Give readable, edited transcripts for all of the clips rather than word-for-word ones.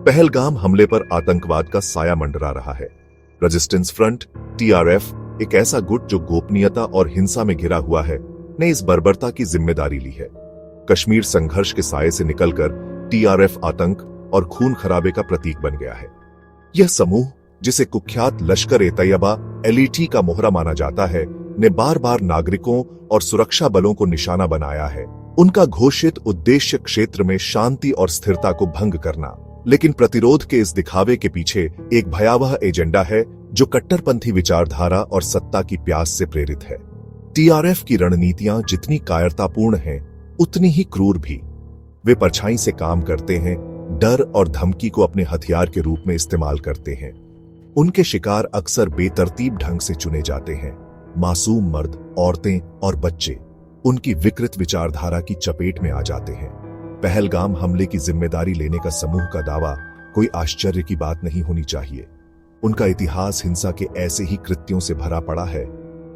पहलगाम हमले पर आतंकवाद का साया मंडरा रहा है। रेजिस्टेंस फ्रंट (TRF), एक ऐसा गुट जो गोपनीयता और हिंसा में घिरा हुआ है, ने इस बर्बरता की जिम्मेदारी ली है। कश्मीर संघर्ष के साये से निकलकर TRF आतंक और खून खराबे का प्रतीक बन गया है। यह समूह, जिसे कुख्यात लश्कर-ए-तैयबा (LET) का मोहरा माना जाता है, ने बार बार नागरिकों और सुरक्षा बलों को निशाना बनाया है। उनका घोषित उद्देश्य क्षेत्र में शांति और स्थिरता को भंग करना, लेकिन प्रतिरोध के इस दिखावे के पीछे एक भयावह एजेंडा है जो कट्टरपंथी विचारधारा और सत्ता की प्यास से प्रेरित है। TRF की रणनीतियां जितनी कायरतापूर्ण हैं, उतनी ही क्रूर भी। वे परछाई से काम करते हैं, डर और धमकी को अपने हथियार के रूप में इस्तेमाल करते हैं। उनके शिकार अक्सर बेतरतीब ढंग से चुने जाते हैं। मासूम मर्द, औरतें और बच्चे उनकी विकृत विचारधारा की चपेट में आ जाते हैं। पहलगाम हमले की जिम्मेदारी लेने का समूह का दावा कोई आश्चर्य की बात नहीं होनी चाहिए। उनका इतिहास हिंसा के ऐसे ही कृत्यों से भरा पड़ा है।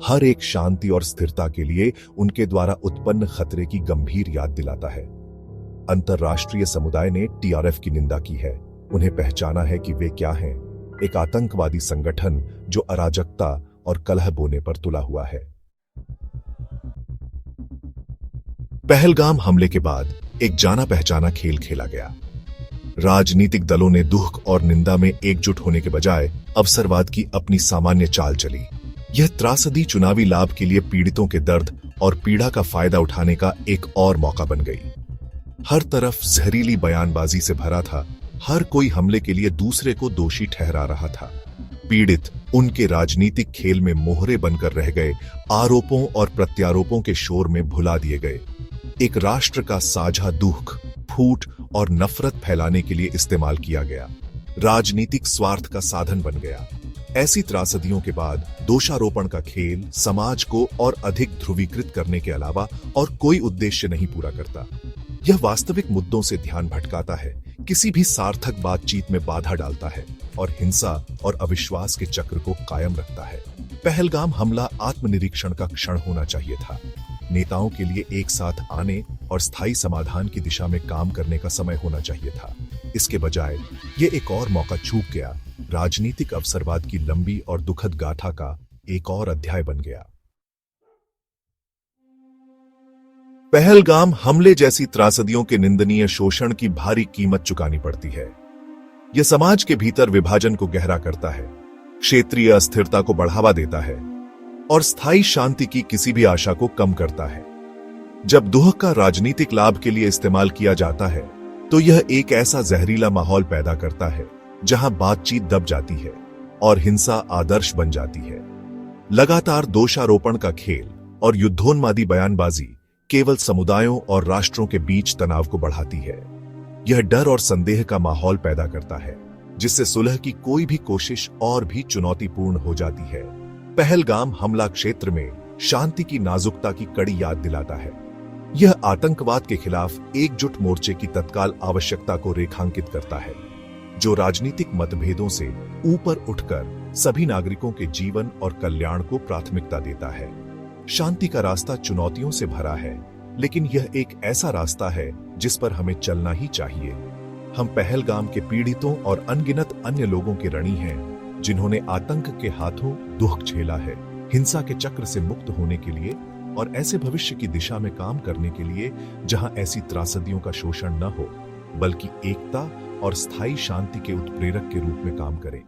हर एक शांति और स्थिरता के लिए उनके द्वारा उत्पन्न खतरे की गंभीर याद दिलाता है। अंतर्राष्ट्रीय समुदाय ने TRF की निंदा की है, उन्हें पहचाना है कि वे क्या हैं, एक आतंकवादी संगठन जो अराजकता और कलह बोने पर तुला हुआ है। पहलगाम हमले के बाद एक जाना पहचाना खेल खेला गया। राजनीतिक दलों ने दुख और निंदा में एकजुट होने के बजाय अवसरवाद की अपनी सामान्य चाल चली। यह त्रासदी चुनावी लाभ के लिए पीड़ितों के दर्द और पीड़ा का फायदा उठाने का एक और मौका बन गई। हर तरफ जहरीली बयानबाजी से भरा था। हर कोई हमले के लिए दूसरे को दोषी ठहरा रहा था। पीड़ित उनके राजनीतिक खेल में मोहरे बनकर रह गए, आरोपों और प्रत्यारोपों के शोर में भुला दिए गए। एक राष्ट्र का साझा दुख, फूट और नफरत फैलाने के लिए इस्तेमाल किया गया, राजनीतिक स्वार्थ का साधन बन गया। ऐसी त्रासदियों के बाद दोषारोपण का खेल समाज को और अधिक ध्रुवीकृत करने के अलावा और कोई उद्देश्य नहीं पूरा करता। यह वास्तविक मुद्दों से ध्यान भटकाता है, किसी भी सार्थक बातचीत में बाधा डालता है और हिंसा और अविश्वास के चक्र को कायम रखता है। पहलगाम हमला आत्मनिरीक्षण का क्षण होना चाहिए था। नेताओं के लिए एक साथ आने और स्थायी समाधान की दिशा में काम करने का समय होना चाहिए था। इसके बजाय ये एक और मौका चूक गया। राजनीतिक अवसरवाद की लंबी और दुखद गाथा का एक और अध्याय बन गया। पहलगाम हमले जैसी त्रासदियों के निंदनीय शोषण की भारी कीमत चुकानी पड़ती है। यह समाज के भीतर विभाजन को गहरा करता है, क्षेत्रीय अस्थिरता को बढ़ावा देता है और स्थायी शांति की किसी भी आशा को कम करता है। जब दुख का राजनीतिक लाभ के लिए इस्तेमाल किया जाता है, तो यह एक ऐसा जहरीला माहौल पैदा करता है जहां बातचीत दब जाती है और हिंसा आदर्श बन जाती है। लगातार दोषारोपण का खेल और युद्धोन्मादी बयानबाजी केवल समुदायों और राष्ट्रों के बीच तनाव को बढ़ाती है। यह डर और संदेह का माहौल पैदा करता है, जिससे सुलह की कोई भी कोशिश और भी चुनौतीपूर्ण हो जाती है। पहलगाम हमला क्षेत्र में शांति की नाजुकता की कड़ी याद दिलाता है। यह आतंकवाद के खिलाफ एकजुट मोर्चे की तत्काल आवश्यकता को रेखांकित करता है, जो राजनीतिक मतभेदों से ऊपर उठकर सभी नागरिकों के जीवन और कल्याण को प्राथमिकता देता है। शांति का रास्ता चुनौतियों से भरा है, लेकिन यह एक ऐसा रास्ता है जिस पर हमें चलना ही चाहिए। हम पहलगाम के पीड़ितों और अनगिनत अन्य लोगों के ऋणी हैं, जिन्होंने आतंक के हाथों दुख झेला है। हिंसा के चक्र से मुक्त होने के लिए और ऐसे भविष्य की दिशा में काम करने के लिए जहां ऐसी त्रासदियों का शोषण न हो, बल्कि एकता और स्थायी शांति के उत्प्रेरक के रूप में काम करें।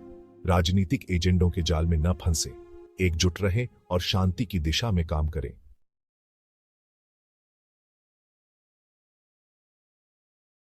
राजनीतिक एजेंडों के जाल में न फंसे, एकजुट रहें और शांति की दिशा में काम करें।